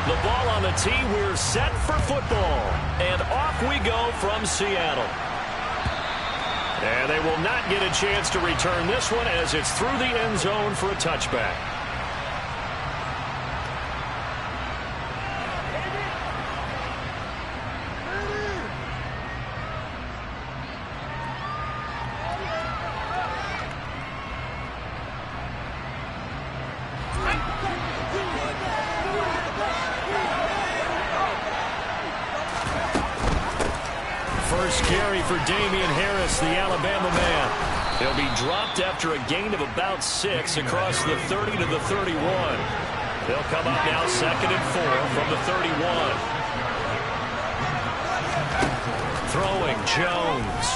The ball on the tee. We're set for football. And off we go from Seattle. And they will not get a chance to return this one as it's through the end zone for a touchback. First carry for Damian Harris, the Alabama man. He'll be dropped after a gain of about 6 across the 30 to the 31. They'll come up now 2nd and 4 from the 31. Throwing Jones.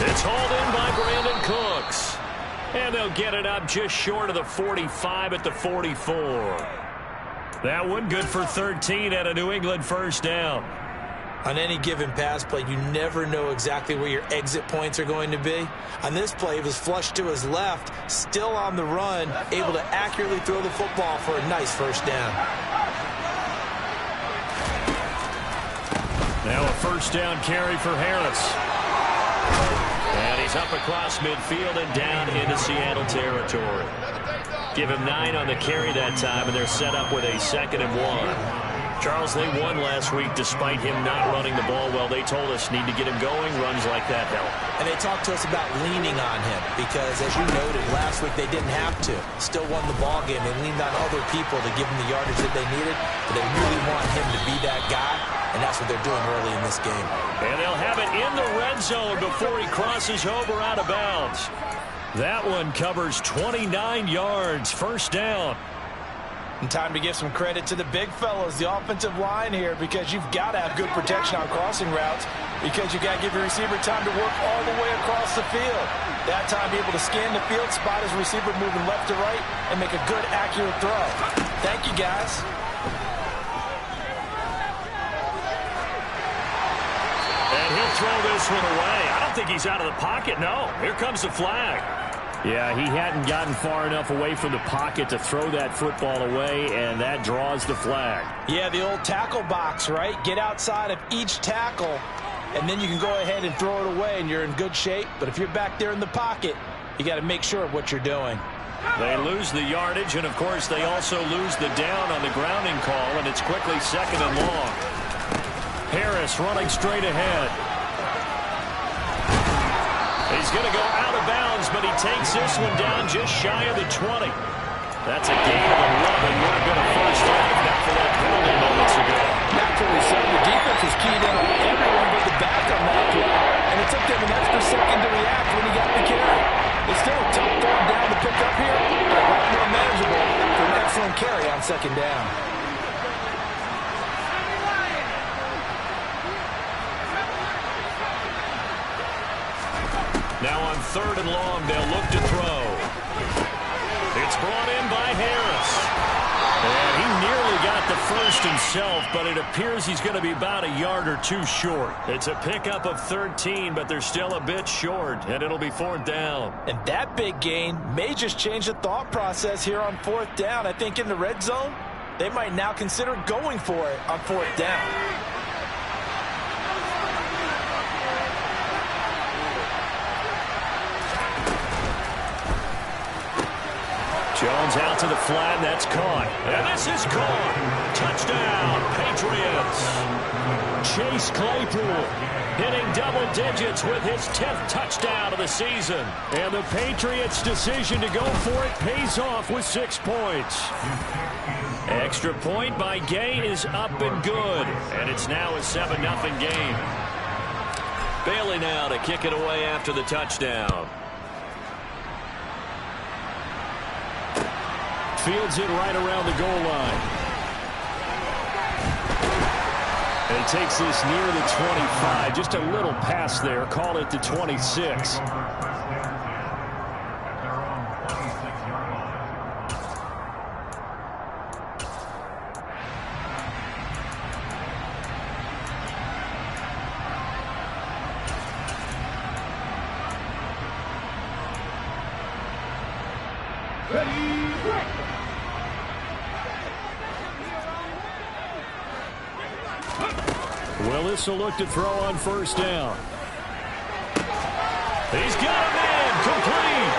It's hauled in by Brandon Cooks. And they'll get it up just short of the 45 at the 44. That one good for 13 at a New England first down. On any given pass play, you never know exactly where your exit points are going to be. On this play, he was flushed to his left, still on the run, able to accurately throw the football for a nice first down. Now a first down carry for Harris. And he's up across midfield and down into Seattle territory. Give him 9 on the carry that time, and they're set up with a 2nd and 1. Charles, they won last week despite him not running the ball well. They told us need to get him going. Runs like that help. And they talked to us about leaning on him because, as you noted, last week they didn't have to. Still won the ball game. They leaned on other people to give them the yardage that they needed, but they really want him to be that guy, and that's what they're doing early in this game. And they'll have it in the red zone before he crosses over out of bounds. That one covers 29 yards, first down. And time to give some credit to the big fellas, the offensive line here, because you've got to have good protection on crossing routes because you've got to give your receiver time to work all the way across the field. That time be able to scan the field, spot his receiver moving left to right, and make a good, accurate throw. Thank you, guys. And he'll throw this one away. I don't think he's out of the pocket, no. Here comes the flag. Yeah, he hadn't gotten far enough away from the pocket to throw that football away, and that draws the flag. Yeah, the old tackle box, right? Get outside of each tackle, and then you can go ahead and throw it away, and you're in good shape. But if you're back there in the pocket, you got to make sure of what you're doing. They lose the yardage, and, of course, they also lose the down on the grounding call, and it's quickly 2nd and long. Harris running straight ahead. He's going to go out of bounds, but he takes this one down just shy of the 20. That's a gain of 11. Would have been a first down if not for that penalty moments ago. Naturally so. The defense was keyed in on everyone but the back on that play, and it took them an extra second to react when he got the carry. It's still a tough third down to pick up here, but a lot more manageable for an excellent carry on 2nd down. Now on 3rd and long, they'll look to throw. It's brought in by Harris. And he nearly got the first himself, but it appears he's going to be about a yard or 2 short. It's a pickup of 13, but they're still a bit short, and it'll be 4th down. And that big gain may just change the thought process here on 4th down. I think in the red zone, they might now consider going for it on 4th down. Jones out to the flat, that's caught. And this is caught. Touchdown, Patriots. Chase Claypool hitting double digits with his 10th touchdown of the season. And the Patriots' decision to go for it pays off with 6 points. Extra point by Gay is up and good. And it's now a 7-0 game. Bailey now to kick it away after the touchdown. Fields it right around the goal line. And takes this near the 25. Just a little pass there. Call it the 26. Willis will look to throw on first down. He's got a man complete.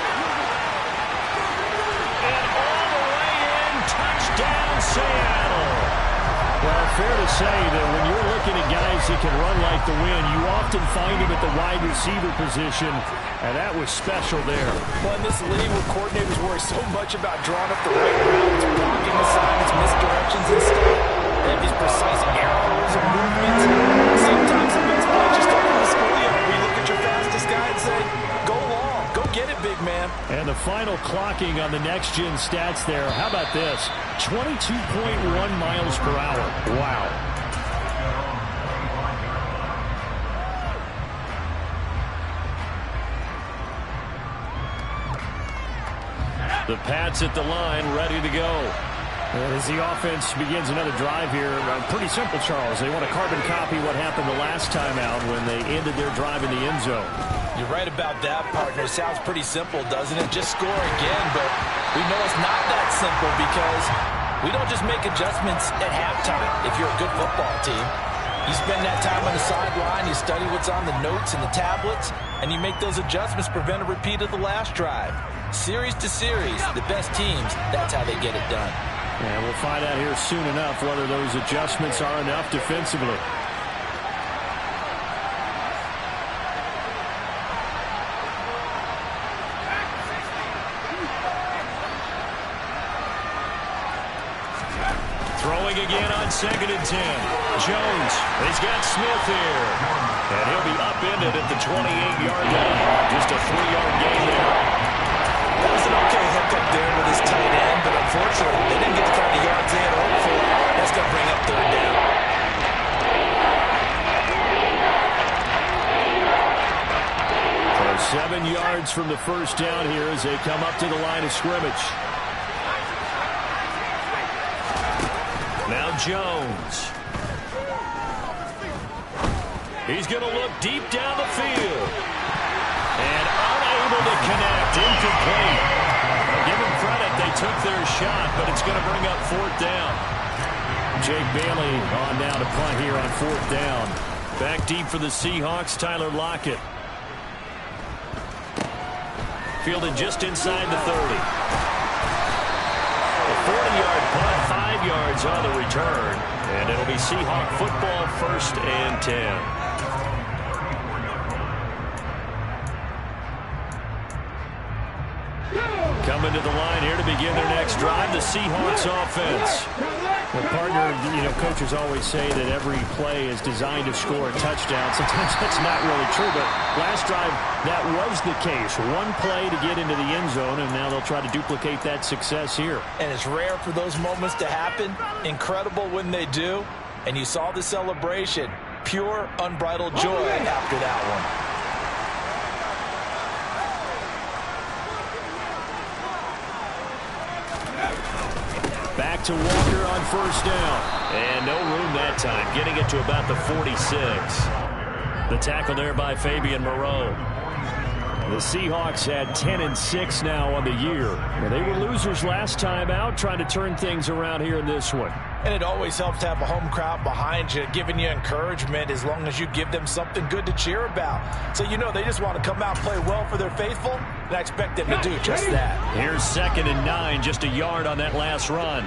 And all the way in, touchdown Seattle. Well, fair to say that when you're looking at guys that can run like the wind, you often find them at the wide receiver position, and that was special there. Well, in this league where coordinators worry so much about drawing up the right routes, blocking assignments, misdirections, and stuff, they have these precise arrows and movements. Sometimes the best play just over the schoolyard where you look at your fastest guy and say, go long, go get it, big man. And the final clocking on the next-gen stats there, how about this? 22.1 miles per hour. Wow. The Pats at the line, ready to go. And as the offense begins another drive here, pretty simple, Charles. They want to carbon copy what happened the last time out when they ended their drive in the end zone. You're right about that, partner. It sounds pretty simple, doesn't it? Just score again, but we know it's not that simple because we don't just make adjustments at halftime if you're a good football team. You spend that time on the sideline, you study what's on the notes and the tablets, and you make those adjustments, prevent a repeat of the last drive. Series to series, the best teams, that's how they get it done. And we'll find out here soon enough whether those adjustments are enough defensively. Throwing again on 2nd and 10. Jones, he's got Smith here. And he'll be upended at the 28-yard line. Just a 3-yard gain there. That was an okay hookup there with his tight end, but unfortunately, they didn't get the kind of yards they had hoped for. That's going to bring up 3rd down. So 7 yards from the first down here as they come up to the line of scrimmage. Now Jones. He's going to look deep down the field. And unable to connect, incomplete. I'll give them credit, they took their shot, but it's going to bring up 4th down. Jake Bailey on now to punt here on 4th down. Back deep for the Seahawks, Tyler Lockett. Fielded just inside the 30. A 40-yard punt, 5 yards on the return, and it'll be Seahawk football, 1st and 10. Coming to the line here to begin their next drive, the Seahawks offense. Well, partner, coaches always say that every play is designed to score a touchdown. Sometimes that's not really true, but last drive, that was the case. One play to get into the end zone, and now they'll try to duplicate that success here. And it's rare for those moments to happen. Incredible when they do. And you saw the celebration. Pure, unbridled joy after that one. Back to Walker on first down. And no room that time, getting it to about the 46. The tackle there by Fabian Moreau. The Seahawks had 10-6 now on the year. And they were losers last time out, trying to turn things around here in this one. And it always helps to have a home crowd behind you, giving you encouragement as long as you give them something good to cheer about. So they just want to come out and play well for their faithful, and I expect them to do just that. Here's 2nd and 9, just a yard on that last run.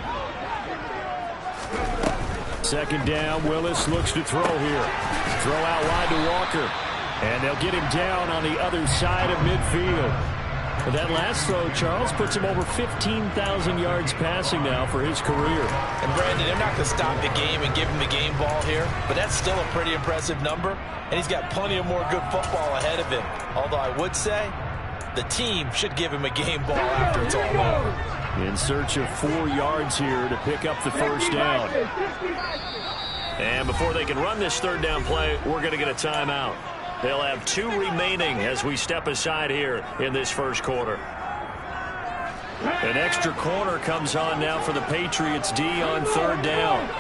2nd down, Willis looks to throw here. Throw out wide to Walker. And they'll get him down on the other side of midfield. But that last throw, Charles, puts him over 15,000 yards passing now for his career. And Brandon, they're not going to stop the game and give him the game ball here, but that's still a pretty impressive number, and he's got plenty of more good football ahead of him. Although I would say the team should give him a game ball after it's all over. In search of 4 yards here to pick up the first down. And before they can run this 3rd down play, we're going to get a timeout. They'll have 2 remaining as we step aside here in this first quarter. An extra corner comes on now for the Patriots D on 3rd down.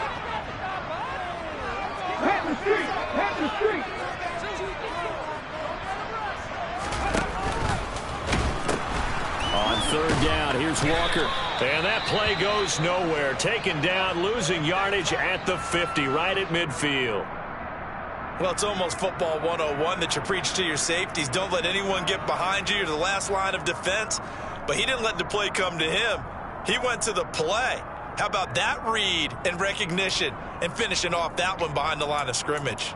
On 3rd down, here's Walker. And that play goes nowhere. Taken down, losing yardage at the 50, right at midfield. Well, it's almost football 101 that you preach to your safeties. Don't let anyone get behind you. You're the last line of defense. But he didn't let the play come to him. He went to the play. How about that read and recognition and finishing off that one behind the line of scrimmage?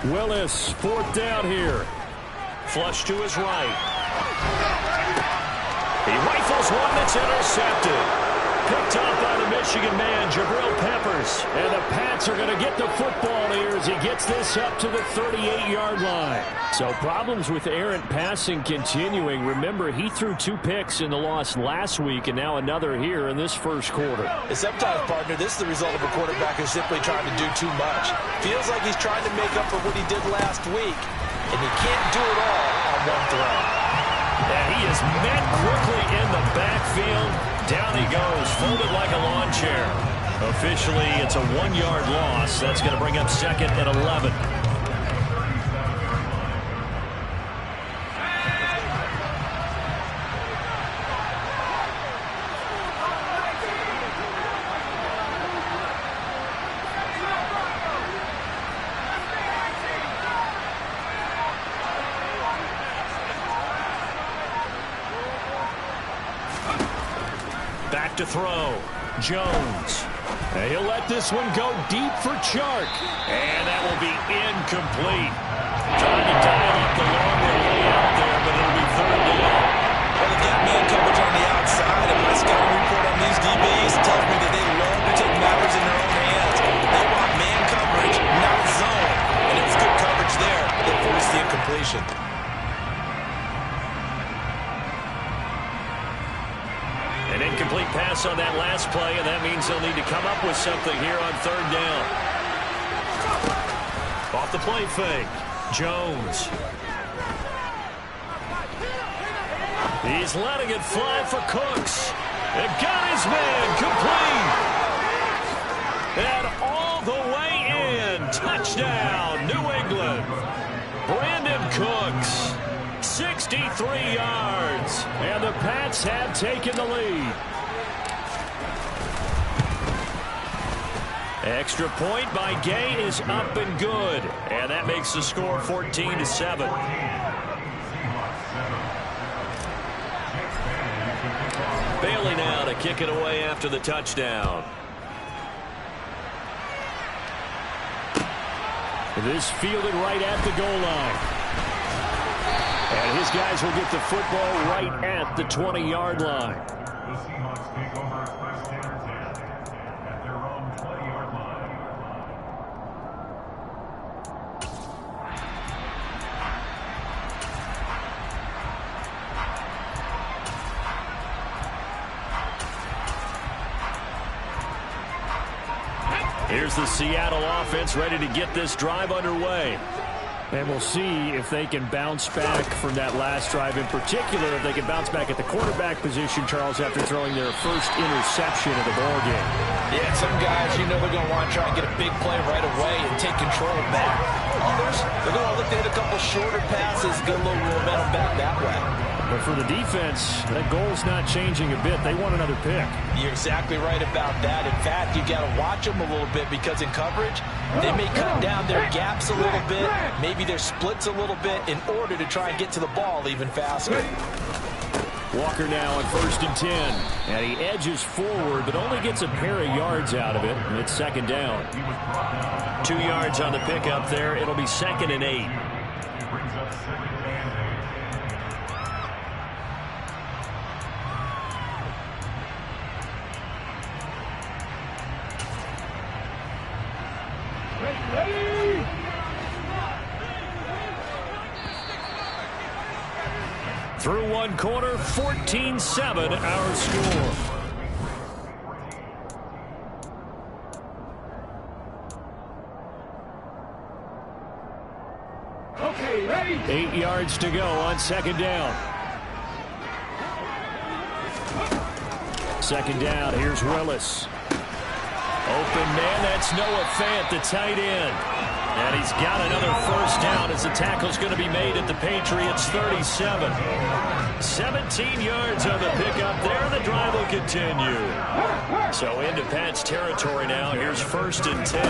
Willis, 4th down here. Flush to his right. He rifles one that's intercepted. Picked up by the Michigan man, Jabril Peppers. And the Pats are going to get the football here as he gets this up to the 38-yard line. So problems with errant passing continuing. Remember, he threw 2 picks in the loss last week and now another here in this first quarter. And sometimes, partner, this is the result of a quarterback who's simply trying to do too much. Feels like he's trying to make up for what he did last week, and he can't do it all on one throw. And he is met quickly in the backfield. Down he goes, folded like a lawn chair. Officially, it's a 1-yard loss. That's going to bring up 2nd and 11. Back to throw. Jones. And he'll let this one go deep for Chark. And that will be incomplete. Trying to dial up the long way out there, but it'll be 3rd down. Well, they've got man coverage on the outside, and my scouting report on these DBs tells me that they love to take matters in their own hands. They want man coverage, not zone. And it was good coverage there that forced the incompletion. An incomplete pass on that last play, and that means they'll need to come up with something here on 3rd down. Off the play fake. Jones. He's letting it fly for Cooks. And got his man complete. And all the way in. Touchdown, New England. Brandon Cooks. 63 yards. And the Pats have taken the lead. Extra point by Gay is up and good. And that makes the score 14-7. Bailey now to kick it away after the touchdown. This fielded right at the goal line. And his guys will get the football right at the 20-yard line. The Seahawks take over first and 10 at their own 20-yard line. Here's the Seattle offense ready to get this drive underway. And we'll see if they can bounce back from that last drive, in particular, if they can bounce back at the quarterback position, Charles, after throwing their first interception of the ballgame. Yeah, some guys, you know, they're going to want to try and get a big play right away and take control back. Others, they're going to look to hit a couple shorter passes, get a little momentum back that way. But for the defense, that goal's not changing a bit. They want another pick. You're exactly right about that. In fact, you got to watch them a little bit because in coverage, they may cut down their gaps a little bit, maybe their splits a little bit in order to try and get to the ball even faster. Walker now on 1st and 10. And he edges forward, but only gets a pair of yards out of it. And it's 2nd down. 2 yards on the pickup there. It'll be 2nd and 8. Brings up 2nd and 8. Through one quarter, 14-7 our score. Okay, ready? 8 yards to go on 2nd down. 2nd down, here's Willis. Open man, that's Noah Fant, the tight end. And he's got another first down as the tackle's going to be made at the Patriots' 37. 17 yards on the pickup there. The drive will continue. So into Pat's territory now. Here's 1st and 10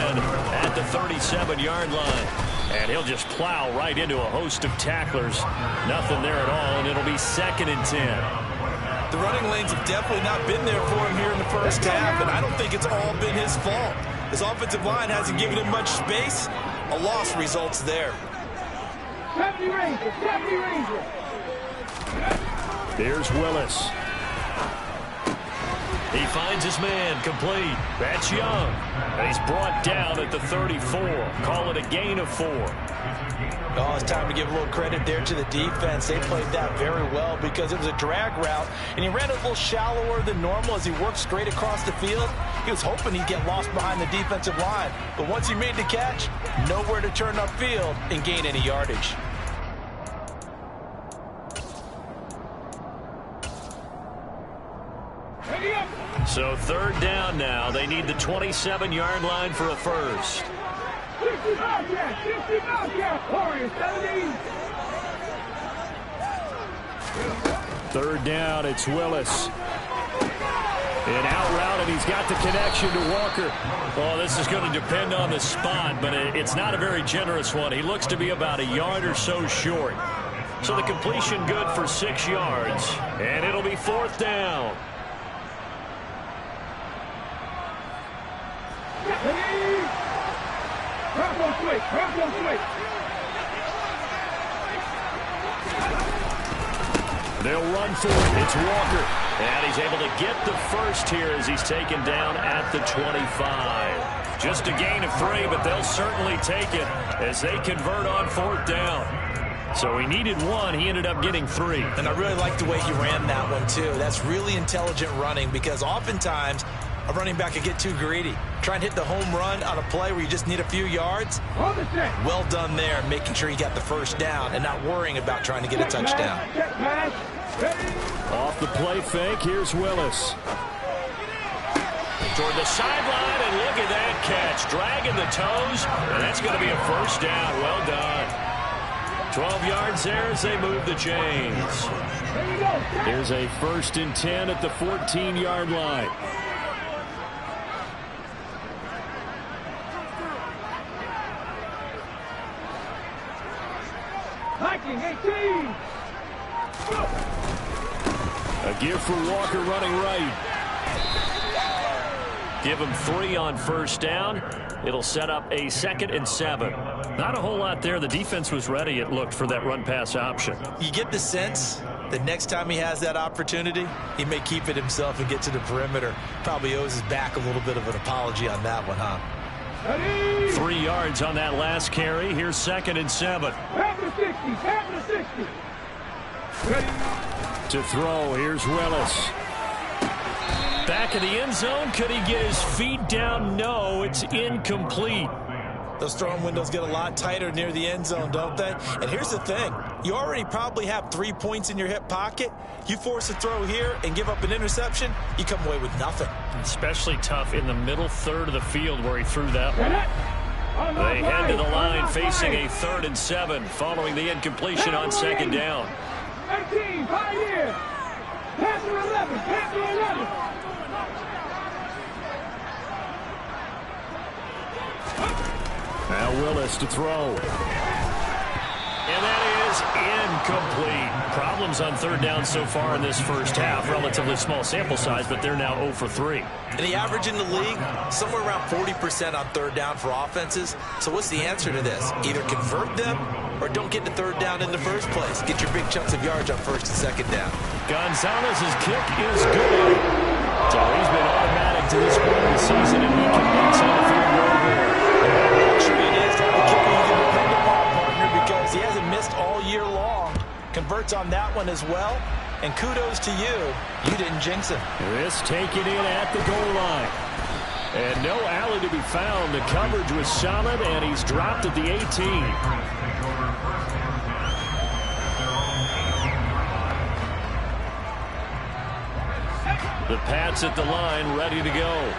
at the 37-yard line. And he'll just plow right into a host of tacklers. Nothing there at all, and it'll be 2nd and 10. The running lanes have definitely not been there for him here in the first half, and I don't think it's all been his fault. His offensive line hasn't given him much space. A loss results there. 70 Rangers, 70 Rangers. There's Willis. He finds his man complete. That's Young. And he's brought down at the 34. Call it a gain of 4. Oh, it's time to give a little credit there to the defense. They played that very well because it was a drag route, and he ran a little shallower than normal as he worked straight across the field. He was hoping he'd get lost behind the defensive line, but once he made the catch, nowhere to turn upfield and gain any yardage. So 3rd down now. They need the 27-yard line for a first. 60 Bobcats, 60 Bobcats, Warriors, 17. 3rd down, it's Willis. And out route, and he's got the connection to Walker. Well, this is going to depend on the spot, but it's not a very generous one. He looks to be about a yard or so short. So the completion good for 6 yards, and it'll be 4th down. They'll run for it. It's Walker. And he's able to get the first here as he's taken down at the 25. Just a gain of 3, but they'll certainly take it as they convert on 4th down. So he needed 1. He ended up getting 3. And I really like the way he ran that one, too. That's really intelligent running because oftentimes a running back could get too greedy. Try and hit the home run on a play where you just need a few yards. Well done there, making sure you got the first down and not worrying about trying to get a touchdown. Off the play fake, here's Willis. Toward the sideline, and look at that catch. Dragging the toes, and that's going to be a first down. Well done. 12 yards there as they move the chains. There's a 1st and 10 at the 14-yard line. A give for Walker running right. Give him 3 on 1st down. It'll set up a 2nd and 7. Not a whole lot there. The defense was ready, it looked, for that run-pass option. You get the sense that next time he has that opportunity, he may keep it himself and get to the perimeter. Probably owes his back a little bit of an apology on that one, huh? 3 yards on that last carry. Here's 2nd and 7. To throw, here's Willis. Back in the end zone. Could he get his feet down? No, it's incomplete. Those throwing windows get a lot tighter near the end zone, don't they? And here's the thing. You already probably have 3 points in your hip pocket. You force a throw here and give up an interception, you come away with nothing. Especially tough in the middle third of the field where he threw that one. They head to the line facing a 3rd and 7 following the incompletion on 2nd down. 18, Pioneer. Panther 11, Panther 11. Now Willis to throw. And that is incomplete. Problems on 3rd down so far in this first half. Relatively small sample size, but they're now 0 for 3. And the average in the league, somewhere around 40% on 3rd down for offenses. So what's the answer to this? Either convert them or don't get to 3rd down in the first place. Get your big chunks of yards on 1st and 2nd down. Gonzalez's kick is good. So he's been automatic to this point of the season, and he converts on the field goal here. Luxury it is to have a kicker you can depend upon, partner, because he hasn't missed all year long. Converts on that one as well. And kudos to you. You didn't jinx him. This taken in at the goal line. And no alley to be found. The coverage was solid, and he's dropped at the 18. The Pats at the line, ready to go.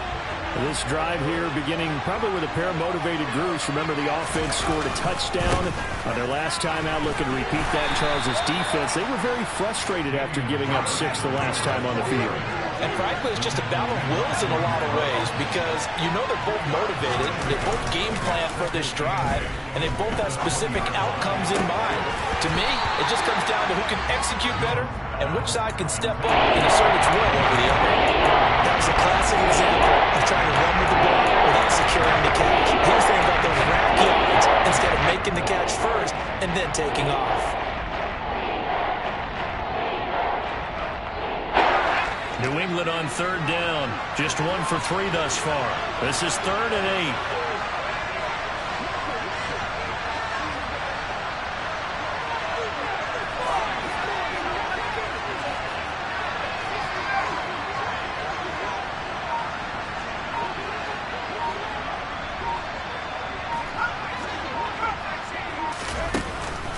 This drive here beginning probably with a pair of motivated groups. Remember, the offense scored a touchdown on their last time out, looking to repeat that in Charles' defense. They were very frustrated after giving up 6 the last time on the field. And frankly, it's just a battle of wills in a lot of ways because you know they're both motivated, they both game plan for this drive, and they both have specific outcomes in mind. To me, it just comes down to who can execute better and which side can step up and assert its will over the other. That was a classic example of trying to run with the ball without securing the catch. He was thinking about those rack yards instead of making the catch first and then taking off. New England on 3rd down. Just 1 for 3 thus far. This is 3rd and 8.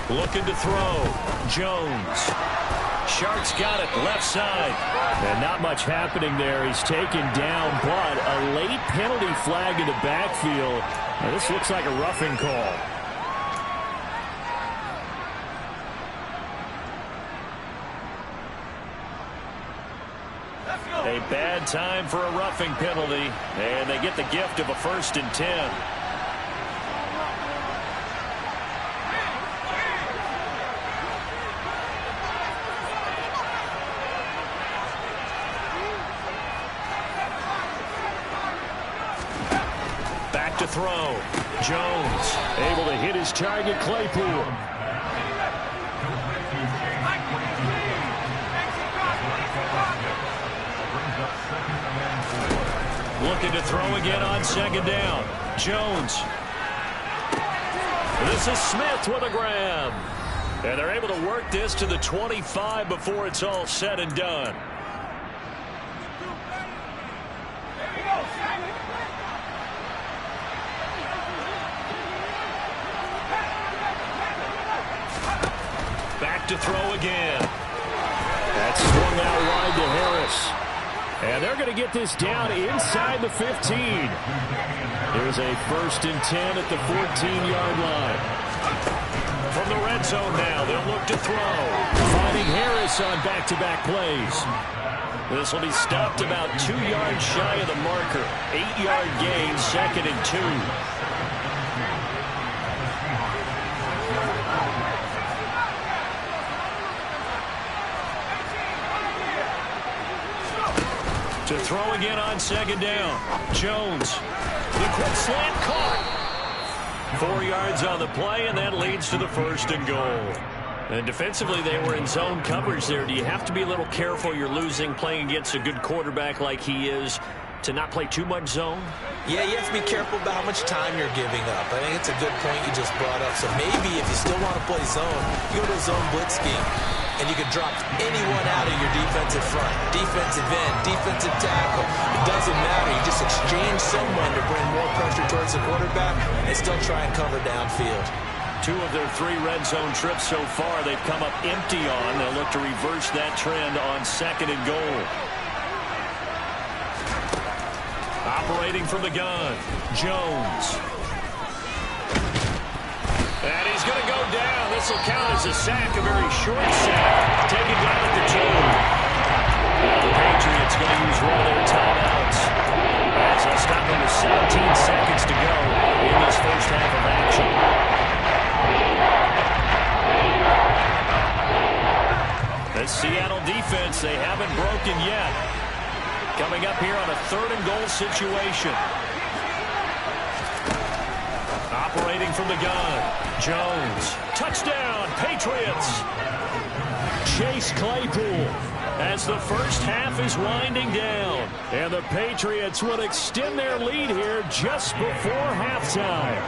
Looking to throw. Jones. Sharks got it left side. And not much happening there. He's taken down, but a late penalty flag in the backfield. Now, this looks like a roughing call. A bad time for a roughing penalty. And they get the gift of a 1st and 10. To throw. Jones able to hit his target, Claypool. Looking to throw again on 2nd down. Jones. This is Smith with a grab. And they're able to work this to the 25 before it's all said and done. To throw again. That's swung out wide to Harris. And they're going to get this down inside the 15. Here's a 1st and 10 at the 14-yard line. From the red zone now, they'll look to throw. Finding Harris on back-to-back plays. This will be stopped about 2 yards shy of the marker. 8-yard gain, 2nd and 2. To throw again on 2nd down. Jones. The quick slant caught. 4 yards on the play, and that leads to the 1st and goal. And defensively, they were in zone coverage there. Do you have to be a little careful? You're losing playing against a good quarterback like he is to not play too much zone? Yeah, you have to be careful about how much time you're giving up. I think it's a good point you just brought up. So maybe if you still want to play zone, you go to a zone blitz scheme. And you can drop anyone out of your defensive front, defensive end, defensive tackle. It doesn't matter. You just exchange someone to bring more pressure towards the quarterback and still try and cover downfield. 2 of their 3 red zone trips so far they've come up empty on. They'll look to reverse that trend on 2nd and goal. Operating from the gun, Jones. And he's going to go down. This will count as a sack, a very short sack. Taken down at the 2. Now the Patriots going to use one of their timeouts. As they'll stop him with 17 seconds to go in this first half of action. The Seattle defense, they haven't broken yet. Coming up here on a 3rd and goal situation. Operating from the gun, Jones. Touchdown, Patriots. Chase Claypool as the first half is winding down. And the Patriots will extend their lead here just before halftime.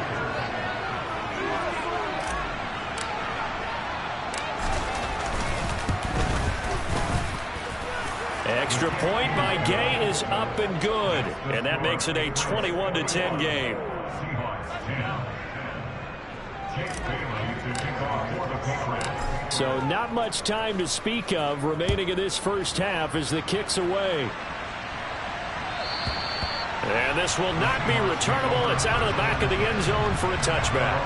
Extra point by Gay is up and good. And that makes it a 21-10 game. So not much time to speak of remaining in this first half as the kick's away. And this will not be returnable. It's out of the back of the end zone for a touchback.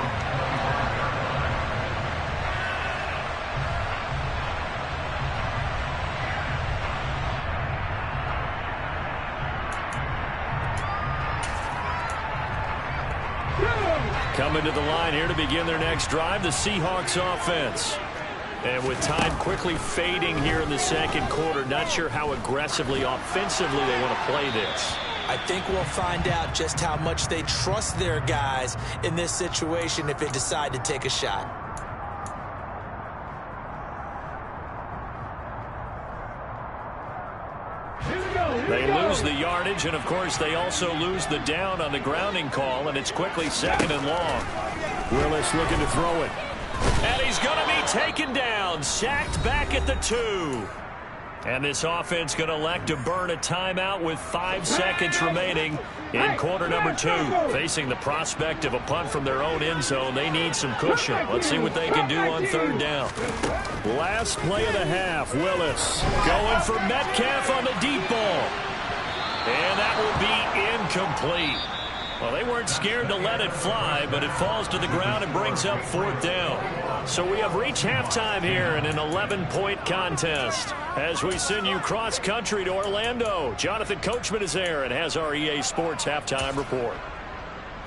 Coming to the line here to begin their next drive, the Seahawks offense. And with time quickly fading here in the second quarter, not sure how aggressively, offensively they want to play this. I think we'll find out just how much they trust their guys in this situation if they decide to take a shot. They lose the yardage, and of course they also lose the down on the grounding call, and it's quickly second and long. Willis looking to throw it. And he's going to be taken down, sacked back at the 2. And this offense going to elect to burn a timeout with 5 seconds remaining in quarter number 2. Facing the prospect of a punt from their own end zone, they need some cushion. Let's see what they can do on third down. Last play of the half, Willis going for Metcalf on the deep ball. And that will be incomplete. Well, they weren't scared to let it fly, but it falls to the ground and brings up fourth down. So we have reached halftime here in an 11-point contest. As we send you cross-country to Orlando, Jonathan Coachman is there and has our EA Sports halftime report.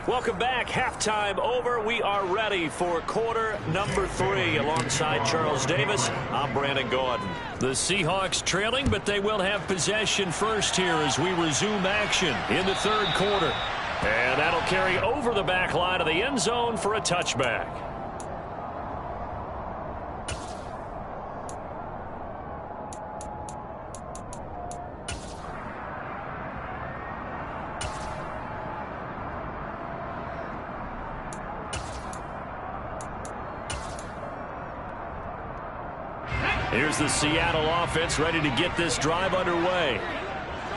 Welcome back. Halftime over. We are ready for quarter number 3. Alongside Charles Davis, I'm Brandon Gaudin. The Seahawks trailing, but they will have possession first here as we resume action in the third quarter. And that'll carry over the back line of the end zone for a touchback. Here's the Seattle offense ready to get this drive underway.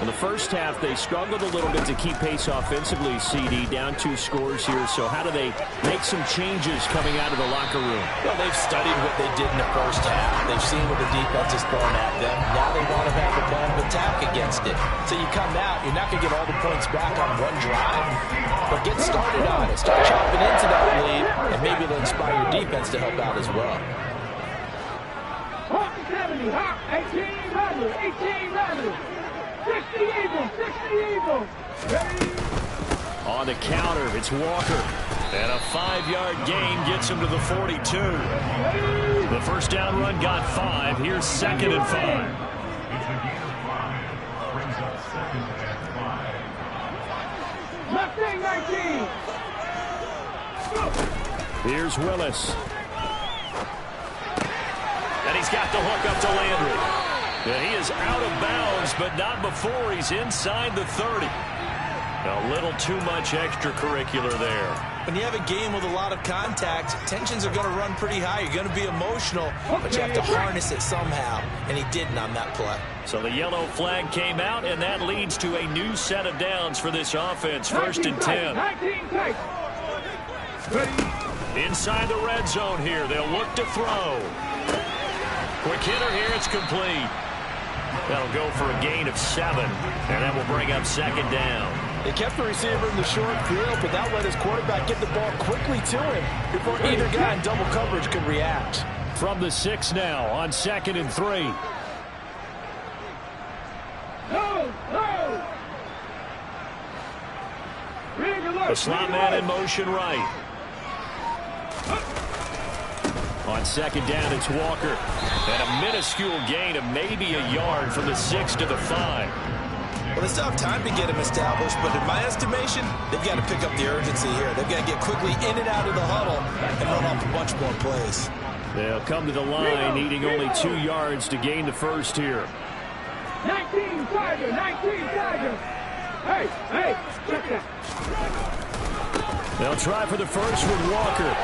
In the first half, they struggled a little bit to keep pace offensively, CD, down 2 scores here. So how do they make some changes coming out of the locker room? Well, they've studied what they did in the first half. They've seen what the defense is throwing at them. Now they want to have a plan of attack against it. So you come out, you're not going to get all the points back on one drive, but get started on it. Start chopping into that lead, and maybe it'll inspire your defense to help out as well. 70, 18 runners, 18 runners. 60 Eagles, 60 Eagles. Ready? On the counter, it's Walker. And a 5-yard gain gets him to the 42. The first down run got 5. Here's second and 5. Left wing 19. Here's Willis. And he's got the hook up to Landry. And he is out of bounds, but not before he's inside the 30. A little too much extracurricular there. When you have a game with a lot of contact, tensions are going to run pretty high. You're going to be emotional, but you have to harness it somehow, and he didn't on that play. So the yellow flag came out, and that leads to a new set of downs for this offense. First and 10. Inside the red zone here. They'll look to throw. Quick hitter here. It's complete. That'll go for a gain of 7, and that will bring up second down. They kept the receiver in the short field, but that let his quarterback get the ball quickly to him before either guy in double coverage could react. From the 6 now on second and 3. The slot man in motion right. On second down, it's Walker. And a minuscule gain of maybe a yard from the 6 to the 5. Well, they still have time to get him established, but in my estimation, they've got to pick up the urgency here. They've got to get quickly in and out of the huddle and run off a bunch more plays. They'll come to the line, needing only 2 yards to gain the first here. 19 Tiger, 19 Tiger. Hey, check that. They'll try for the first with Walker.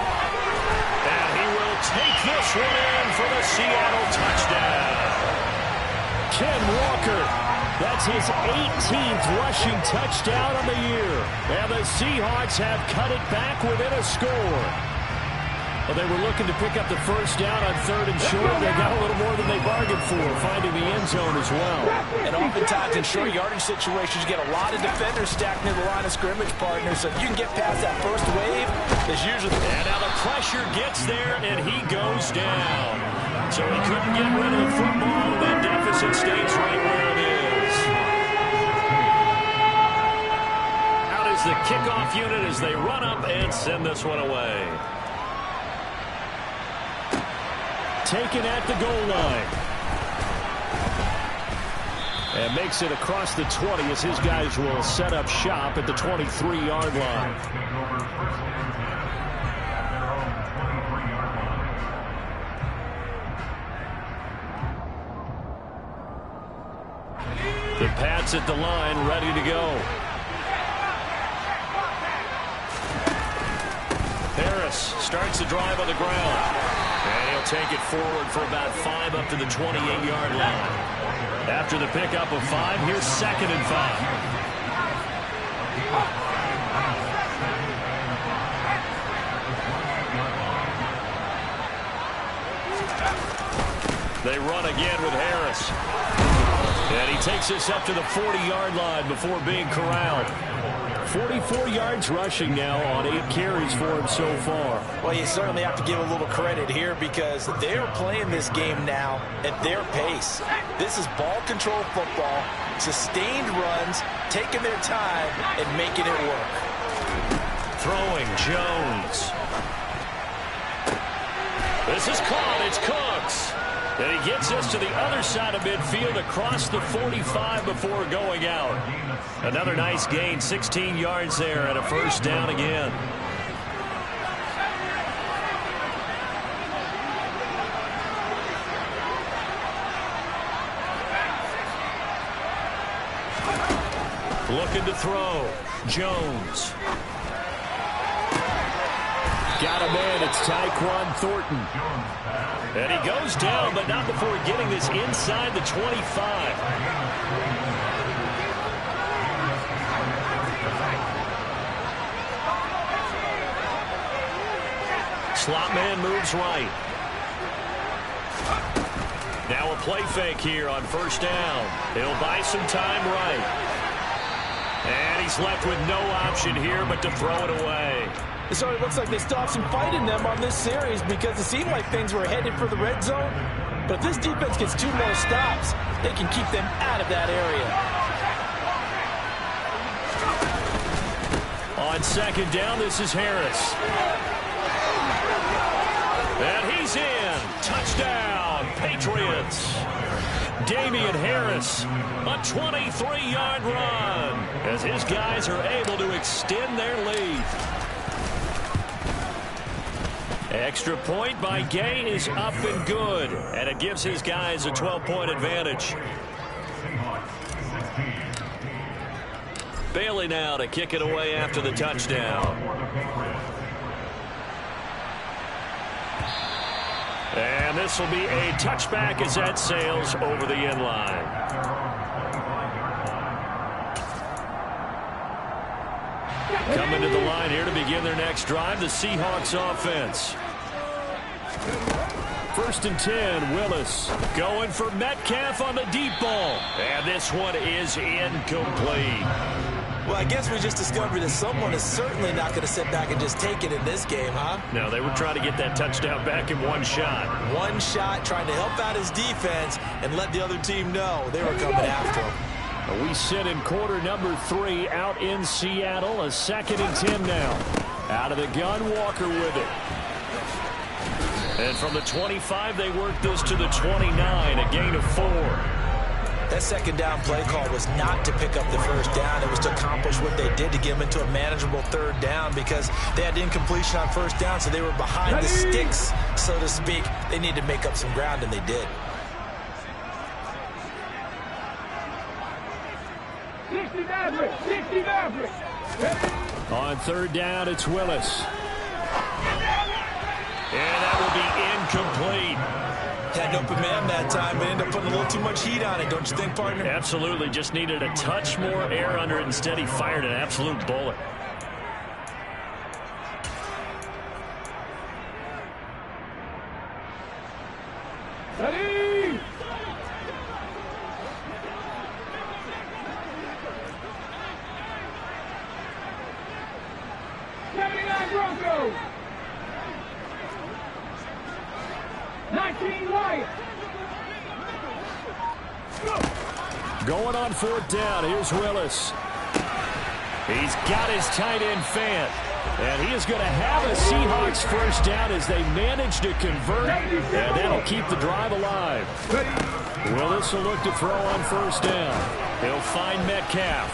And he will take this one in for the Seattle touchdown. Ken Walker, that's his 18th rushing touchdown of the year. And the Seahawks have cut it back within a score. Well, they were looking to pick up the first down on 3rd and short. They got a little more than they bargained for, finding the end zone as well. And oftentimes in short yardage situations, you get a lot of defenders stacked near the line of scrimmage, partners. So if you can get past that first wave, there's usually... And now the pressure gets there, and he goes down. So he couldn't get rid of the football. That deficit stays right where it is. Out is the kickoff unit as they run up and send this one away. Taken at the goal line. And makes it across the 20 as his guys will set up shop at the 23-yard line. The Pats at the line, ready to go. Harris starts the drive on the ground. And he'll take it forward for about 5 up to the 28-yard line. After the pickup of 5, here's 2nd and 5. They run again with Harris. And he takes us up to the 40-yard line before being corralled. 44 yards rushing now on 8 carries for him so far. Well, you certainly have to give a little credit here because they're playing this game now at their pace. This is ball control football, sustained runs, taking their time and making it work. Throwing Jones. This is caught. It's Cooks. And he gets us to the other side of midfield across the 45 before going out. Another nice gain, 16 yards there and a first down again. Looking to throw. Jones. Got a man. It's Tyquan Thornton. And he goes down, but not before getting this inside the 25. Slot man moves right. Now a play fake here on first down. He'll buy some time right. And he's left with no option here but to throw it away. It sort of looks like they still have some fight in them on this series because it seemed like things were headed for the red zone. But if this defense gets 2 more stops, they can keep them out of that area. On 2nd down, this is Harris. And he's in. Touchdown, Patriots. Damian Harris, a 23-yard run as his guys are able to extend their lead. Extra point by Gay is up and good, and it gives his guys a 12-point advantage. Bailey now to kick it away after the touchdown. And this will be a touchback as that sails over the end line. Coming to the line here to begin their next drive, the Seahawks offense. 1st and 10, Willis going for Metcalf on the deep ball. And this one is incomplete. Well, I guess we just discovered that someone is certainly not going to sit back and just take it in this game, huh? No, they were trying to get that touchdown back in one shot. One shot, trying to help out his defense and let the other team know they were coming after him. We sit in quarter number 3 out in Seattle. A 2nd and 10 now. Out of the gun, Walker with it. And from the 25, they work this to the 29, a gain of 4. That 2nd down play call was not to pick up the first down. It was to accomplish what they did to get them into a manageable 3rd down because they had incompletion on first down, so they were behind the sticks, so to speak. They needed to make up some ground, and they did. 60 Maverick, 60 Maverick. On 3rd down, it's Willis. And that will be incomplete. Had an open man that time, but ended up putting a little too much heat on it, don't you think, partner? Absolutely. Just needed a touch more air under it. Instead, he fired an absolute bullet. Going on 4th down. Here's Willis. He's got his tight end Fant. And he is going to have a Seahawks first down as they manage to convert. And that'll keep the drive alive. Willis will look to throw on 1st down. He'll find Metcalf.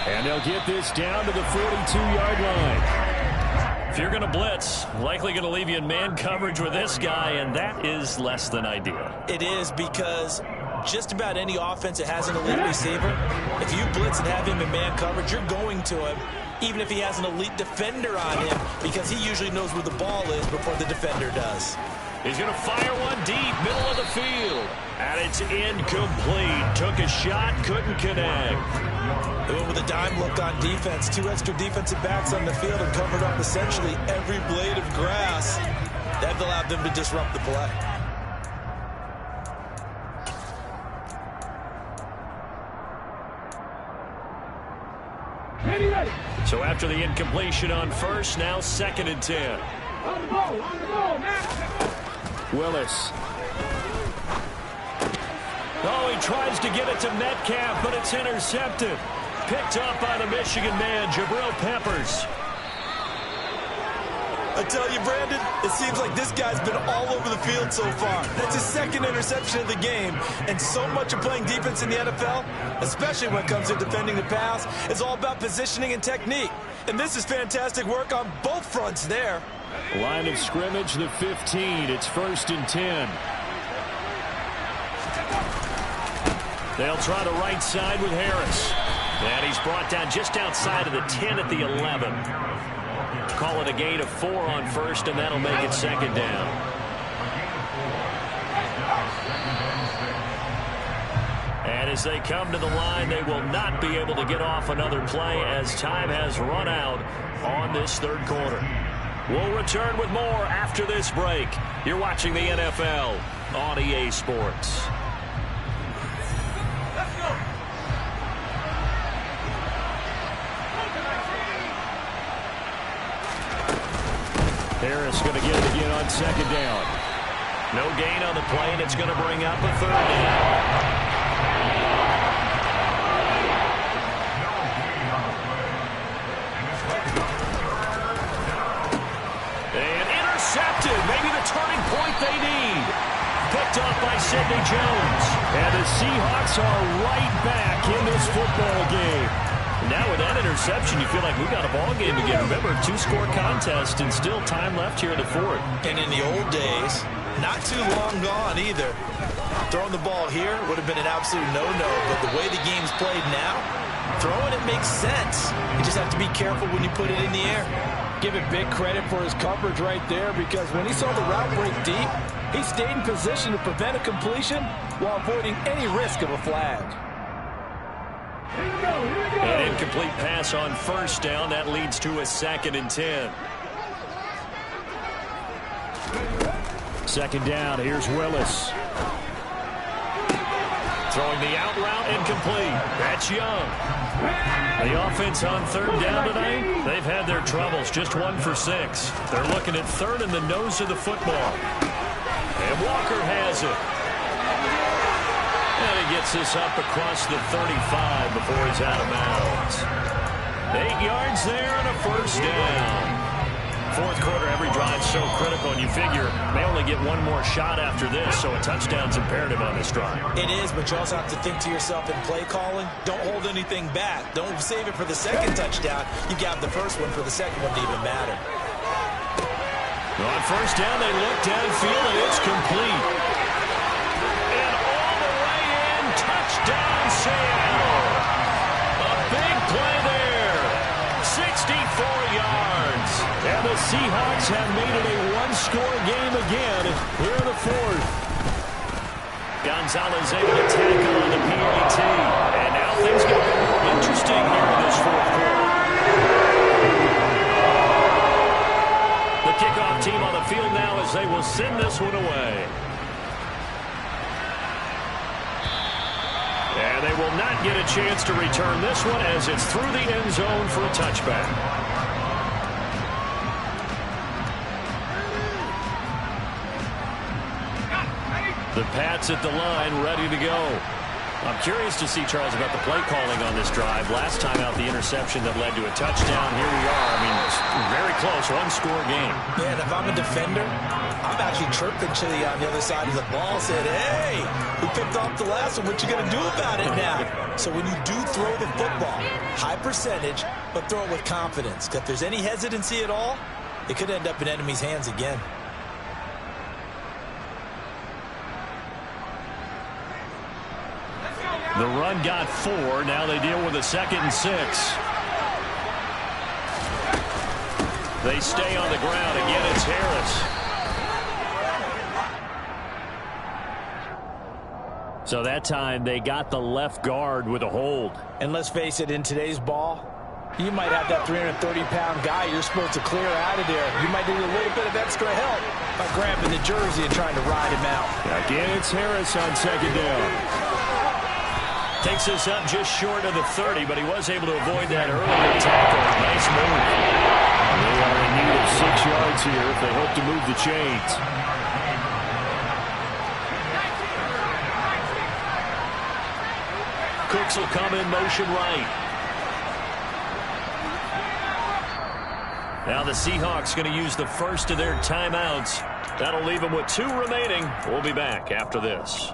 And they'll get this down to the 42-yard line. If you're going to blitz, likely going to leave you in man coverage with this guy, and that is less than ideal. It is, because just about any offense that has an elite receiver, if you blitz and have him in man coverage, you're going to him, even if he has an elite defender on him, because he usually knows where the ball is before the defender does. He's going to fire one deep, middle of the field. And it's incomplete. Took a shot, couldn't connect. They went with a dime look on defense. 2 extra defensive backs on the field and covered up essentially every blade of grass. That allowed them to disrupt the play. So after the incompletion on 1st, now 2nd and 10. On the ball, man. Willis. Oh, he tries to get it to Metcalf, but it's intercepted. Picked up by the Michigan man, Jabril Peppers. I tell you, Brandon, it seems like this guy's been all over the field so far. That's his 2nd interception of the game. And so much of playing defense in the NFL, especially when it comes to defending the pass, is all about positioning and technique. And this is fantastic work on both fronts there. Line of scrimmage, the 15. It's 1st and 10. They'll try the right side with Harris. And he's brought down just outside of the 10 at the 11. Call it a gain of 4 on 1st, and that'll make it 2nd down. And as they come to the line, they will not be able to get off another play as time has run out on this 3rd quarter. We'll return with more after this break. You're watching the NFL on EA Sports. Harris going to get it again on 2nd down. No gain on the play, and it's going to bring up a 3rd down. And intercepted. Maybe the turning point they need. Picked off by Sidney Jones. And the Seahawks are right back in this football game. Now with that interception, you feel like we've got a ball game again. Remember, 2-score contest and still time left here in the 4th. And in the old days, not too long gone either. Throwing the ball here would have been an absolute no-no, but the way the game's played now, throwing it makes sense. You just have to be careful when you put it in the air. Give it big credit for his coverage right there, because when he saw the route break deep, he stayed in position to prevent a completion while avoiding any risk of a flag. An incomplete pass on 1st down. That leads to a 2nd and 10. 2nd down. Here's Willis. Throwing the out route, incomplete. That's Young. The offense on 3rd down tonight, they've had their troubles. Just 1 for 6. They're looking at 3rd in the nose of the football. And Walker has it. And he gets this up across the 35 before he's out of bounds. 8 yards there and a 1st down. 4th quarter, every drive so critical, and you figure they only get 1 more shot after this, so a touchdown's imperative on this drive. It is, but you also have to think to yourself in play calling, don't hold anything back. Don't save it for the 2nd touchdown. You got the 1st one for the 2nd one to even matter. On 1st down, they look downfield, and it's complete. And all the way in, touchdown Seattle. A big play there. 64 yards. And the Seahawks have made it a 1-score game again here in the 4th. Gonzalez able to tackle on the PAT. And now things get a bit more interesting here in this 4th quarter. The kickoff team on the field now as they will send this one away. And they will not get a chance to return this one as it's through the end zone for a touchback. The Pats at the line, ready to go. I'm curious to see, Charles, about the play calling on this drive. Last time out, the interception that led to a touchdown. Here we are. I mean, very close, one-score game. Man, if I'm a defender, I'm actually chirping to you on the other side of the ball, saying, hey, who picked off the last one? What you going to do about it now? So when you do throw the football, high percentage, but throw it with confidence. Because if there's any hesitancy at all, it could end up in enemy's hands again. The run got 4. Now they deal with a 2nd and 6. They stay on the ground. Again, it's Harris. So that time they got the left guard with a hold. And let's face it, in today's ball, you might have that 330-pound guy you're supposed to clear out of there. You might need a little bit of extra help by grabbing the jersey and trying to ride him out. Again, it's Harris on 2nd down. Takes us up just short of the 30, but he was able to avoid that earlier tackle. Nice move. They are in need of 6 yards here if they hope to move the chains. Cooks will come in motion right. Now the Seahawks going to use the first of their timeouts. That'll leave them with 2 remaining. We'll be back after this.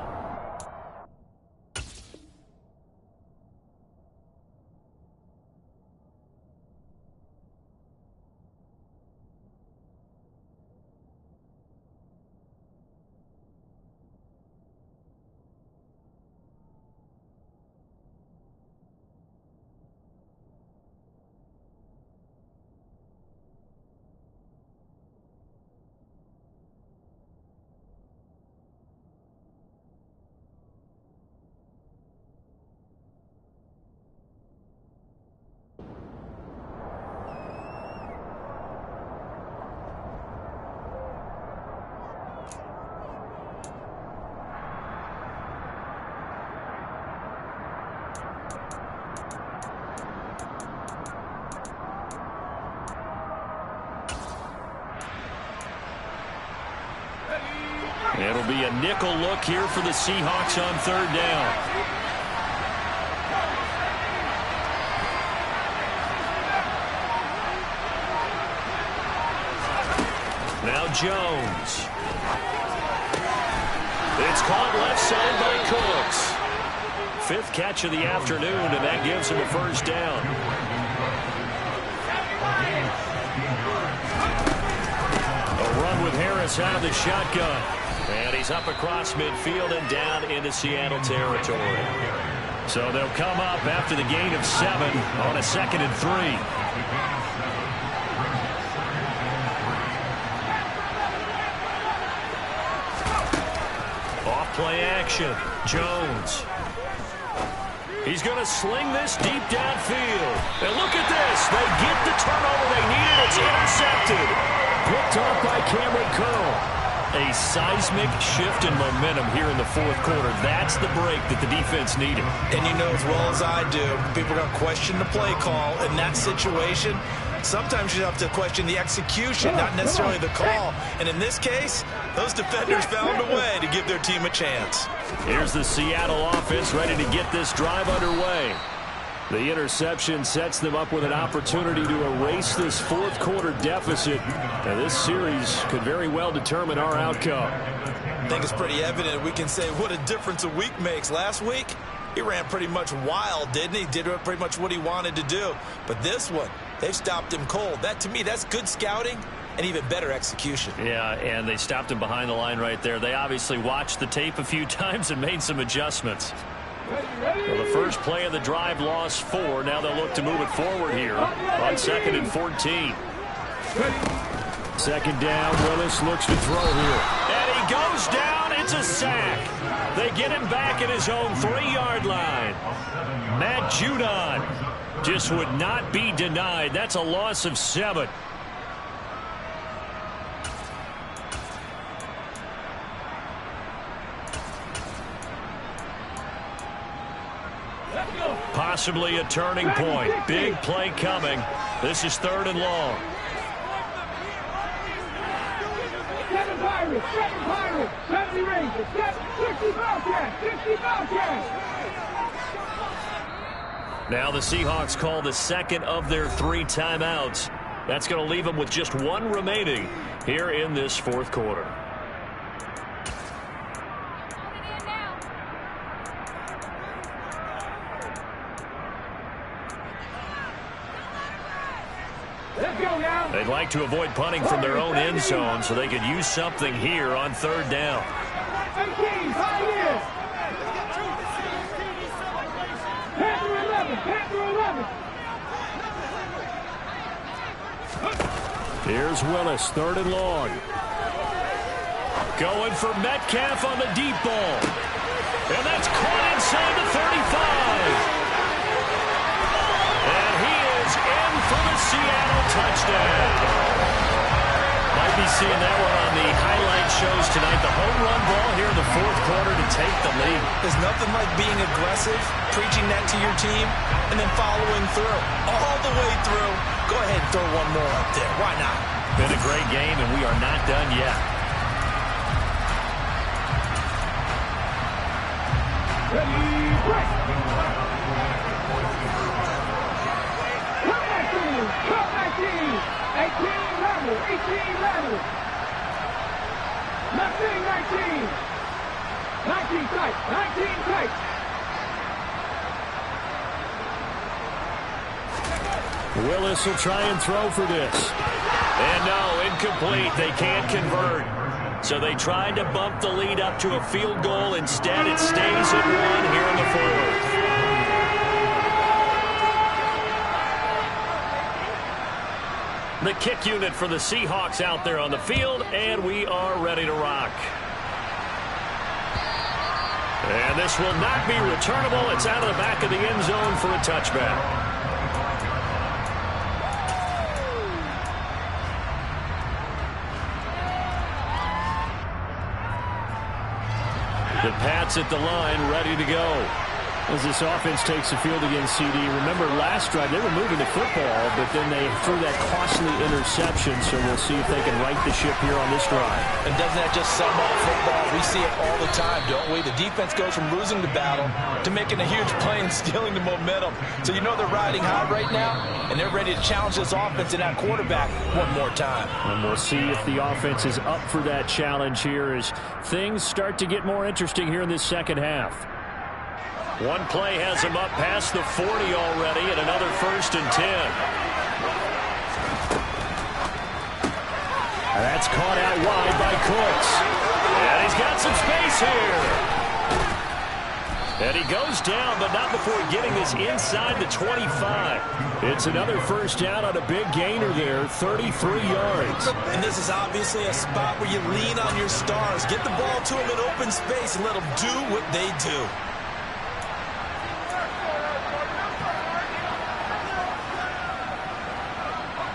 It'll be a nickel look here for the Seahawks on 3rd down. Now Jones. It's caught left side by Cooks. 5th catch of the afternoon, and that gives him a 1st down. A run with Harris out of the shotgun. And he's up across midfield and down into Seattle territory. So they'll come up after the gain of 7 on a 2nd and 3. Off play action. Jones. He's going to sling this deep downfield. And look at this. They get the turnover they needed. It's intercepted. Picked off by Cameron Curl. A seismic shift in momentum here in the 4th quarter. That's the break that the defense needed. And you know as well as I do, people are going to question the play call in that situation. Sometimes you have to question the execution, not necessarily the call. And in this case, those defenders found a way to give their team a chance. Here's the Seattle offense ready to get this drive underway. The interception sets them up with an opportunity to erase this 4th quarter deficit. And this series could very well determine our outcome. I think it's pretty evident. We can say what a difference a week makes. Last week, he ran pretty much wild, didn't he? Did pretty much what he wanted to do. But this one, they've stopped him cold. That, to me, that's good scouting and even better execution. Yeah, and they stopped him behind the line right there. They obviously watched the tape a few times and made some adjustments. Well, the first play of the drive lost 4. Now they'll look to move it forward here on 2nd and 14. 2nd down. Willis looks to throw here. And he goes down. It's a sack. They get him back at his own 3-yard line. Matt Judon just would not be denied. That's a loss of 7. Possibly a turning point. Big play coming. This is 3rd and long. Seven Pirates, 70 Rangers, 7. Now the Seahawks call the second of their 3 timeouts. That's going to leave them with just 1 remaining here in this fourth quarter. They'd like to avoid punting from their own end zone so they could use something here on 3rd down. Here's Willis, 3rd and long. Going for Metcalf on the deep ball. And that's caught inside the 35. And he is in for the Seattle touchdown. Might be seeing that one on the highlight shows tonight. The home run ball here in the fourth quarter to take the lead. There's nothing like being aggressive, preaching that to your team, and then following through. All the way through. Go ahead and throw one more up there. Why not? Been a great game, and we are not done yet. Ready, break! Come back team! 18 level, 18 level! Left wing 19! 19 tight, 19 tight! Willis will try and throw for this. And no, incomplete. They can't convert. So they tried to bump the lead up to a field goal. Instead, it stays at 1 here in the fourth. The kick unit for the Seahawks out there on the field, and we are ready to rock. And this will not be returnable. It's out of the back of the end zone for a touchback. The Pats at the line, ready to go. As this offense takes the field against CD. Remember, last drive, they were moving the football, but then they threw that costly interception, so we'll see if they can right the ship here on this drive. And doesn't that just sum up football? We see it all the time, don't we? The defense goes from losing the battle to making a huge play and stealing the momentum. So you know they're riding high right now, and they're ready to challenge this offense and that quarterback one more time. And we'll see if the offense is up for that challenge here as things start to get more interesting here in this second half. One play has him up past the 40 already, and another 1st and 10. And that's caught out wide by Cooks. And he's got some space here. And he goes down, but not before getting this inside the 25. It's another 1st down on a big gainer there, 33 yards. And this is obviously a spot where you lean on your stars. Get the ball to them in open space and let them do what they do.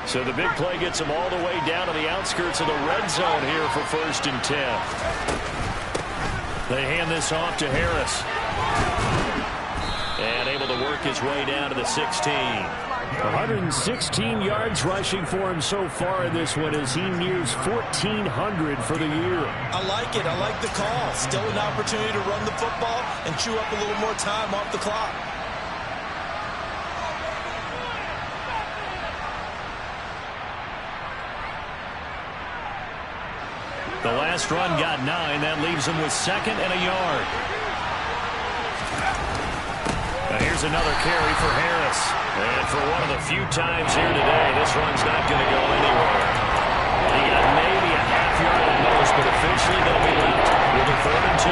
So the big play gets them all the way down to the outskirts of the red zone here for 1st and 10. They hand this off to Harris. And able to work his way down to the 16. 116 yards rushing for him so far in this one as he nears 1,400 for the year. I like it. I like the call. Still an opportunity to run the football and chew up a little more time off the clock. The last run got 9. That leaves him with 2nd and a yard. Now here's another carry for Harris. And for one of the few times here today, this run's not going to go anywhere. He got maybe a half yard at most, but officially they'll be left with a 3rd and 2.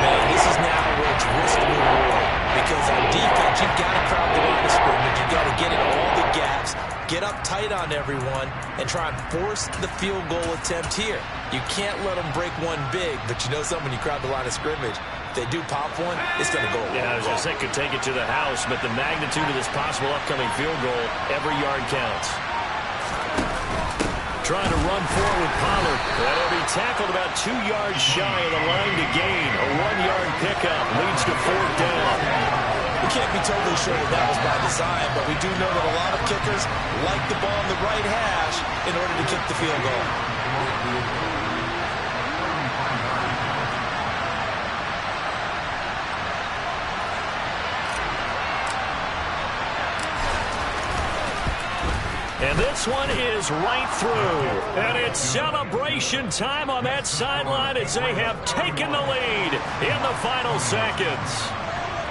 Man, this is now where it's risk and reward. Because on defense, you've got to crowd the line of scrimmage. You've got to get in all the gaps, get up tight on everyone, and try and force the field goal attempt here. You can't let them break one big, but you know something, when you crowd the line of scrimmage, if they do pop one, it's going to go away. Yeah, I was going to say could take it to the house, but the magnitude of this possible upcoming field goal, every yard counts. Trying to run forward with Pollard. That'll be tackled about 2 yards shy of the line to gain. A 1-yard pickup leads to 4th down. We can't be totally sure that that was by design, but we do know that a lot of kickers like the ball in the right hash in order to kick the field goal. And this one is right through. And it's celebration time on that sideline as they have taken the lead in the final seconds.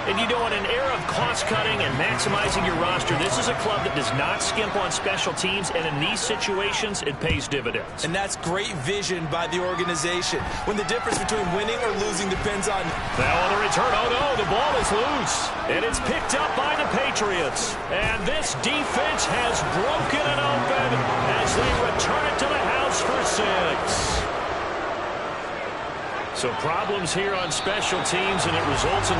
And you know, in an era of cost-cutting and maximizing your roster, this is a club that does not skimp on special teams, and in these situations, it pays dividends. And that's great vision by the organization. When the difference between winning or losing depends on... Now on the return, oh no, the ball is loose. And it's picked up by the Patriots. And this defense has broken it open as they return it to the house for 6. So problems here on special teams, and it results in